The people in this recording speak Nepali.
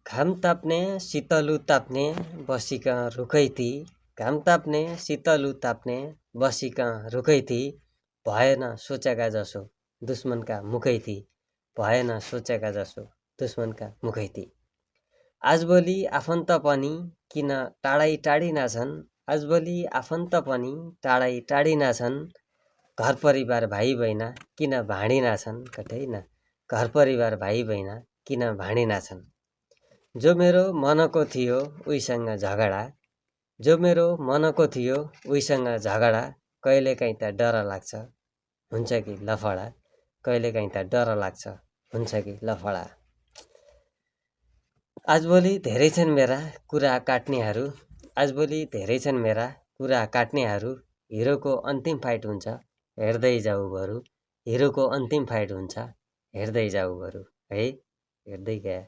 घाम ताप्ने शीतलु ताप्ने बसिका रुखै थी। घाम ताप्ने शीतलु ताप्ने बसिका रुखै थी। भएन सोचेका जसो दुश्मनका मुखै थी। भएन सोचेका जसो दुश्मनका मुखै थी। आजभोलि आफन्त पनि किन टाढै टाढी नाछन्। आजभोलि आफन्त पनि टाढै टाढी नाछन्। घर परिवार भाइ बहिना किन भाँडिना छन्। कतै घर परिवार भाइ बहिना किन भाँडिना छन्। जो मेरो मनको थियो उहीसँग झगडा। जो मेरो मनको थियो उहीसँग झगडा। कहिलेकाहीँ त डर लाग्छ हुन्छ कि लफडा। कहिलेकाहीँ त डर लाग्छ हुन्छ कि लफडा। आजभोलि धेरै छन् मेरा कुरा काट्नेहरू। आजभोलि धेरै छन् मेरा कुरा काट्नेहरू। हिरोको अन्तिम फाइट हुन्छ हेर्दै जाऊ बरु। हिरोको अन्तिम फाइट हुन्छ हेर्दै जाऊ बरु है हेर्दै गए।